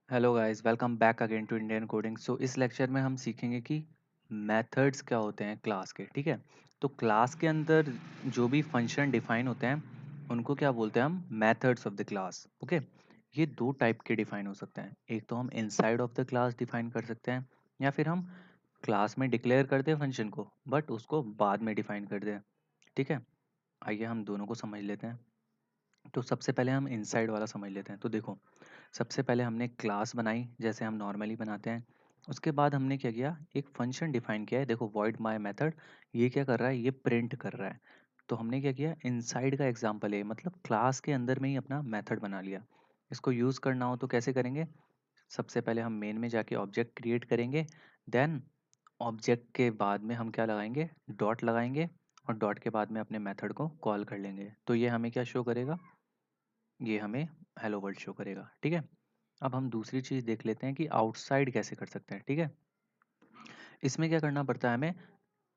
Hello guys, welcome back again to Indian coding. So इस lecture में हम सीखेंगे कि मेथड्स क्या होते हैं क्लास के। ठीक है, तो क्लास के अंदर जो भी फंक्शन डिफाइन होते हैं उनको क्या बोलते हैं हम? Methods of the class. Okay, ये दो टाइप के डिफाइन हो सकते हैं। एक तो हम inside of the class define कर सकते हैं, या फिर हम क्लास में डिक्लेयर करते हैं फंक्शन को बट उसको बाद में डिफाइन करते हैं। ठीक है, आइए हम दोनों को समझ लेते हैं। तो सबसे पहले हम इनसाइड वाला समझ लेते हैं। तो देखो, सबसे पहले हमने क्लास बनाई जैसे हम नॉर्मली बनाते हैं। उसके बाद हमने क्या किया, एक फंक्शन डिफाइन किया है। देखो, वॉइड माय मेथड, ये क्या कर रहा है, ये प्रिंट कर रहा है। तो हमने क्या किया, इनसाइड का एग्जांपल है, मतलब क्लास के अंदर में ही अपना मेथड बना लिया। इसको यूज़ करना हो तो कैसे करेंगे? सबसे पहले हम मेन में जाके ऑब्जेक्ट क्रिएट करेंगे। देन ऑब्जेक्ट के बाद में हम क्या लगाएंगे, डॉट लगाएंगे, और डॉट के बाद में अपने मेथड को कॉल कर लेंगे। तो ये हमें क्या शो करेगा, ये हमें हेलो वर्ल्ड शो करेगा। ठीक है, अब हम दूसरी चीज़ देख लेते हैं कि आउटसाइड कैसे कर सकते हैं। ठीक है, इसमें क्या करना पड़ता है हमें,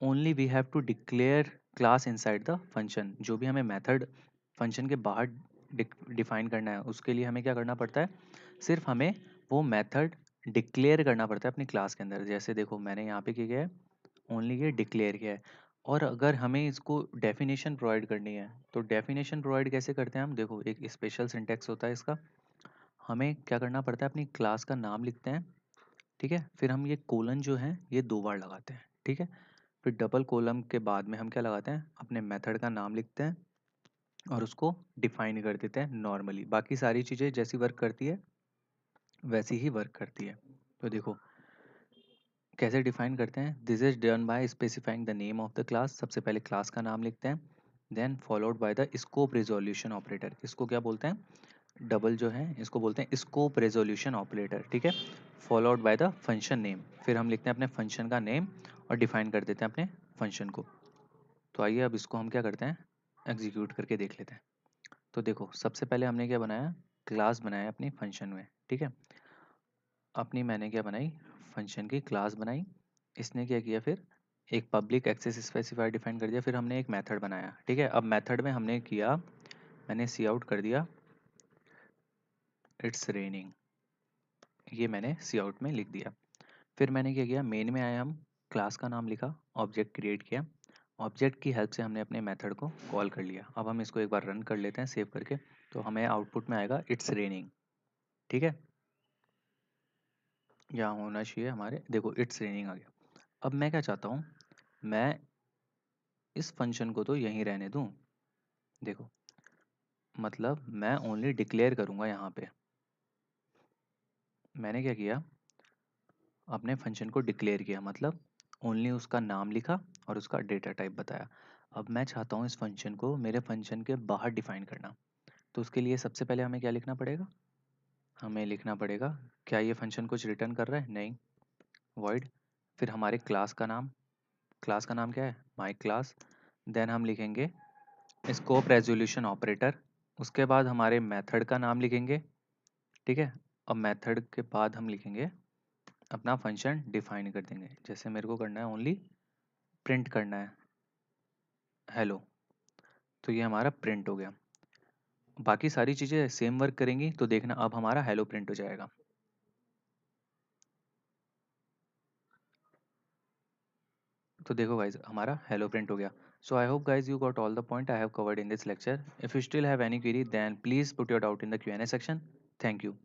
only we have to declare class inside the function. जो भी हमें मेथड फंक्शन के बाहर डिफाइन करना है उसके लिए हमें क्या करना पड़ता है, सिर्फ हमें वो मेथड डिक्लेयर करना पड़ता है अपनी क्लास के अंदर। जैसे देखो, मैंने यहाँ पे क्या किया है, ओनली ये डिक्लेयर किया है। और अगर हमें इसको डेफिनेशन प्रोवाइड करनी है तो डेफिनेशन प्रोवाइड कैसे करते हैं हम? देखो, एक स्पेशल सिंटेक्स होता है इसका। हमें क्या करना पड़ता है, अपनी क्लास का नाम लिखते हैं। ठीक है, फिर हम ये कोलन जो है ये दो बार लगाते हैं। ठीक है, फिर डबल कोलम के बाद में हम क्या लगाते हैं, अपने मेथड का नाम लिखते हैं और उसको डिफाइन कर देते हैं नॉर्मली। बाकी सारी चीज़ें जैसी वर्क करती है वैसी ही वर्क करती है। तो देखो कैसे डिफाइन करते हैं, this is done by specifying the name of the class. सबसे पहले क्लास का नाम लिखते हैं, then followed by the scope resolution operator. इसको क्या बोलते हैं, डबल जो है इसको बोलते हैं स्कोप रेजोल्यूशन ऑपरेटर। ठीक है, followed by the function name. फिर हम लिखते हैं अपने फंक्शन का नेम और डिफाइन कर देते हैं अपने फंक्शन को। तो आइए अब इसको हम क्या करते हैं, एग्जीक्यूट करके देख लेते हैं। तो देखो, सबसे पहले हमने क्या बनाया, क्लास बनाया अपनी फंक्शन में। ठीक है, अपनी मैंने क्या बनाई, फंक्शन की क्लास बनाई। इसने क्या किया, फिर एक पब्लिक एक्सेस स्पेसिफायर डिफाइन कर दिया। फिर हमने एक मेथड बनाया। ठीक है, अब मेथड में हमने किया, मैंने सी आउट कर दिया इट्स रेनिंग, ये मैंने सी आउट में लिख दिया। फिर मैंने क्या किया, मेन में आए हम, क्लास का नाम लिखा, ऑब्जेक्ट क्रिएट किया, ऑब्जेक्ट की हेल्प से हमने अपने मेथड को कॉल कर लिया। अब हम इसको एक बार रन कर लेते हैं सेव करके। तो हमें आउटपुट में आएगा इट्स रेनिंग। ठीक है, यहाँ होना चाहिए हमारे, देखो इट्स रेनिंग आ गया। अब मैं क्या चाहता हूँ, मैं इस फंक्शन को तो यहीं रहने दूँ। देखो, मतलब मैं ओनली डिक्लेयर करूँगा यहाँ पे। मैंने क्या किया, अपने फंक्शन को डिक्लेयर किया, मतलब ओनली उसका नाम लिखा और उसका डेटा टाइप बताया। अब मैं चाहता हूँ इस फंक्शन को मेरे फंक्शन के बाहर डिफाइन करना। तो उसके लिए सबसे पहले हमें क्या लिखना पड़ेगा, हमें लिखना पड़ेगा, क्या ये फंक्शन कुछ रिटर्न कर रहा है? नहीं, वॉइड, फिर हमारे क्लास का नाम, क्लास का नाम क्या है, माई क्लास। देन हम लिखेंगे स्कोप रेजोल्यूशन ऑपरेटर। उसके बाद हमारे मेथड का नाम लिखेंगे। ठीक है, अब मेथड के बाद हम लिखेंगे अपना फंक्शन डिफाइन कर देंगे। जैसे मेरे को करना है, ओनली प्रिंट करना है हेलो, तो ये हमारा प्रिंट हो गया। बाकी सारी चीज़ें सेम वर्क करेंगी तो देखना अब हमारा हेलो प्रिंट हो जाएगा। तो देखो गाइज, हमारा हेलो प्रिंट हो गया। So I hope guys you got all the point I have covered in this lecture. If you still have any query then please put your doubt in the Q&A section. Thank you.